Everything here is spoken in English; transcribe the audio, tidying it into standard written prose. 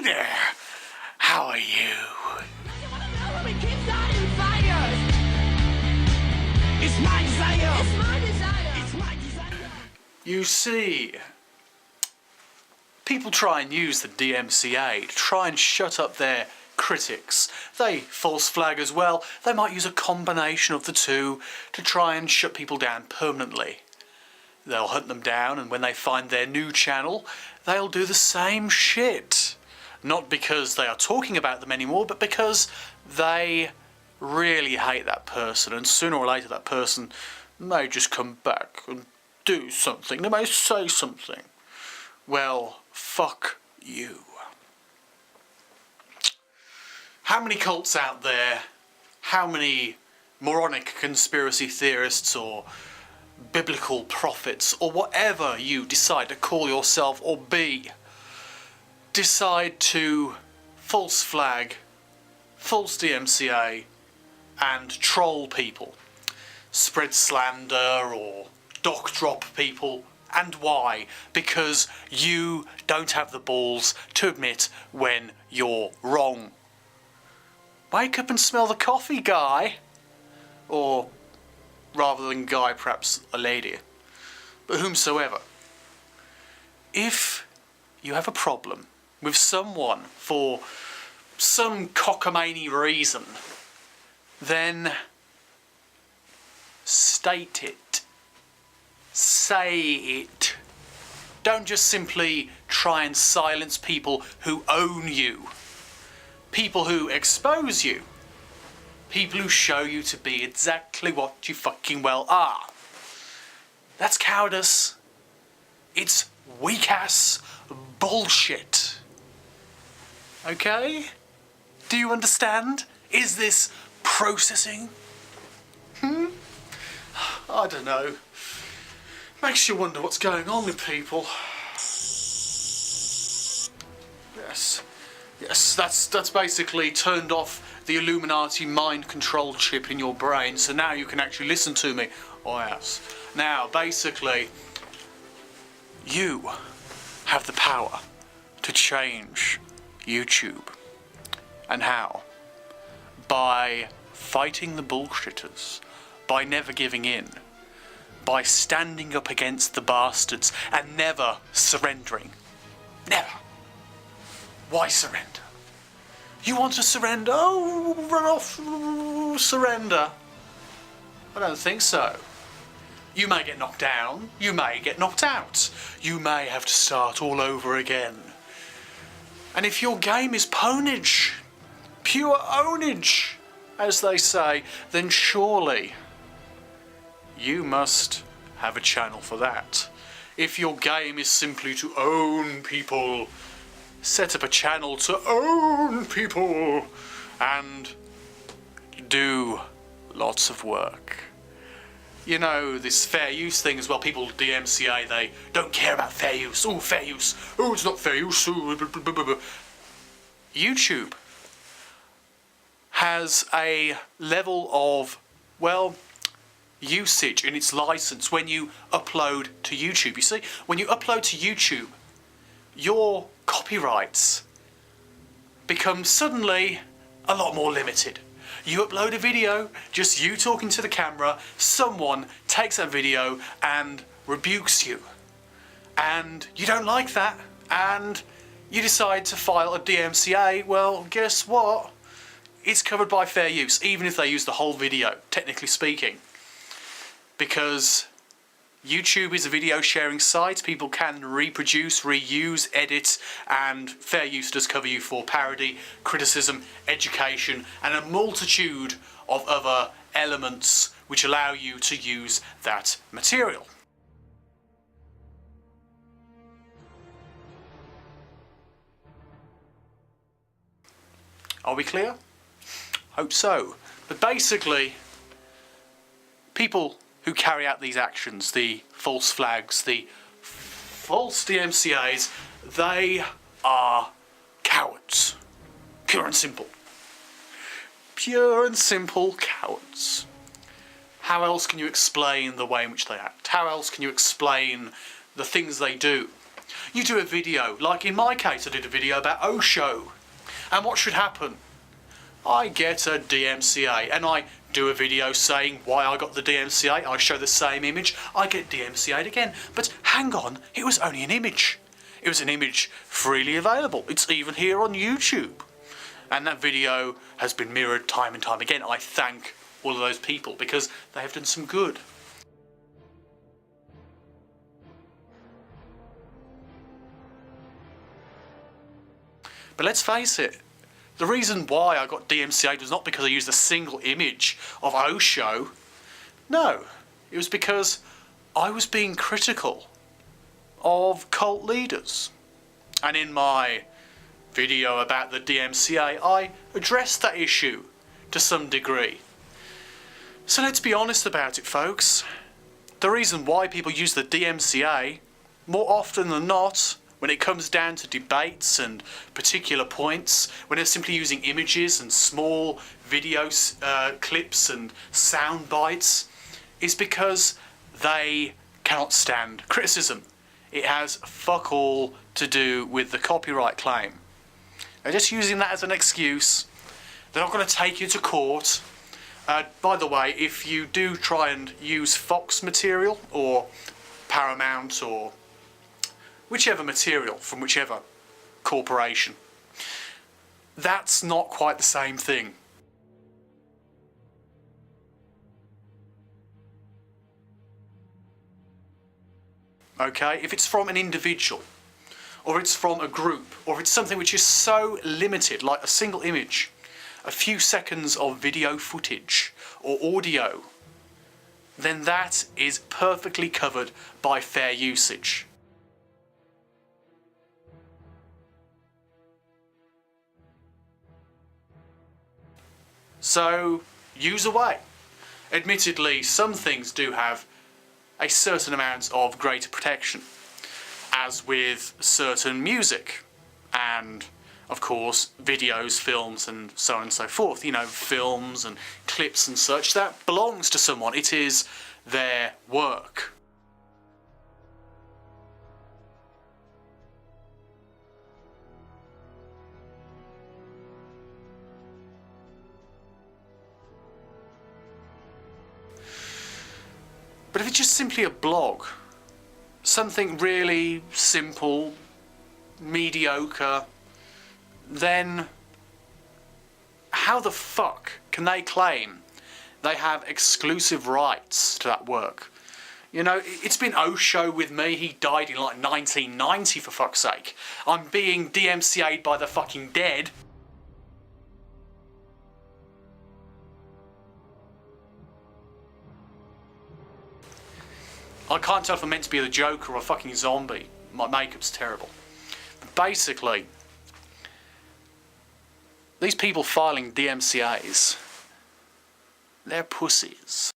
Hey there! How are you? You see, people try and use the DMCA'D to try and shut up their critics. They false flag as well. They might use a combination of the two to try and shut people down permanently. They'll hunt them down, and when they find their new channel, they'll do the same shit. Not because they are talking about them anymore, but because they really hate that person, and sooner or later that person may just come back and do something. They may say something. Well, fuck you. How many cults out there, how many moronic conspiracy theorists or biblical prophets or whatever you decide to call yourself or be, decide to false flag, false DMCA and troll people, spread slander or dock drop people? And why? Because you don't have the balls to admit when you're wrong. Wake up and smell the coffee, guy. Or rather than guy, perhaps a lady. But whomsoever. If you have a problem with someone for some cockamamie reason, then state it. Say it. Don't just simply try and silence people who own you. People who expose you. People who show you to be exactly what you fucking well are. That's cowardice. It's weak-ass bullshit. Okay? Do you understand? Is this processing? I don't know. Makes you wonder what's going on with people. Yes, that's basically turned off the Illuminati mind control chip in your brain, so now you can actually listen to me. Oh yes. Now, basically, you have the power to change YouTube. And how? By fighting the bullshitters, by never giving in, by standing up against the bastards and never surrendering. Never. Why surrender? You want to surrender? Oh, run off, surrender. I don't think so. You may get knocked down, you may get knocked out, you may have to start all over again. And if your game is ponage, pure ownage, as they say, then surely you must have a channel for that. If your game is simply to own people, set up a channel to own people and do lots of work. You know, this fair use thing as well, people DMCA, they don't care about fair use. Oh, fair use. Oh, it's not fair use. Ooh, blah, blah, blah, blah. YouTube has a level of, well, usage in its license when you upload to YouTube. You see, when you upload to YouTube, your copyrights become suddenly a lot more limited. You upload a video, just you talking to the camera, someone takes that video and rebukes you. And you don't like that, and you decide to file a DMCA. Well, guess what? It's covered by fair use, even if they use the whole video, technically speaking. Because YouTube is a video sharing site, people can reproduce, reuse, edit, and fair use does cover you for parody, criticism, education, and a multitude of other elements which allow you to use that material. Are we clear? Hope so. But basically, people who carry out these actions, the false flags, the false DMCAs, they are cowards. Pure and simple. Pure and simple cowards. How else can you explain the way in which they act? How else can you explain the things they do? You do a video, like in my case I did a video about OSHO. And what should happen? I get a DMCA and I do a video saying why I got the DMCA. I show the same image, I get DMCA'd again. But hang on, it was only an image. It was an image freely available. It's even here on YouTube. And that video has been mirrored time and time again. I thank all of those people because they have done some good. But let's face it, the reason why I got DMCA'd was not because I used a single image of OSHO. No, it was because I was being critical of cult leaders. And in my video about the DMCA, I addressed that issue to some degree. So let's be honest about it, folks. The reason why people use the DMCA, more often than not, when it comes down to debates and particular points, when they're simply using images and small video clips and sound bites, is because they cannot stand criticism. It has fuck all to do with the copyright claim. They're just using that as an excuse. They're not going to take you to court. By the way, if you do try and use Fox material or Paramount or whichever material from whichever corporation, that's not quite the same thing. Okay, if it's from an individual, or it's from a group, or it's something which is so limited, like a single image, a few seconds of video footage or audio, then that is perfectly covered by fair usage. So, use away. Admittedly, some things do have a certain amount of greater protection, as with certain music and, of course, videos, films and so on and so forth. You know, films and clips and such, that belongs to someone. It is their work. But if it's just simply a blog, something really simple, mediocre, then how the fuck can they claim they have exclusive rights to that work? You know, it's been OSHO with me. He died in like 1990, for fuck's sake. I'm being DMCA'd by the fucking dead. I can't tell if I'm meant to be the Joker or a fucking zombie. My makeup's terrible. But basically, these people filing DMCAs, they're pussies.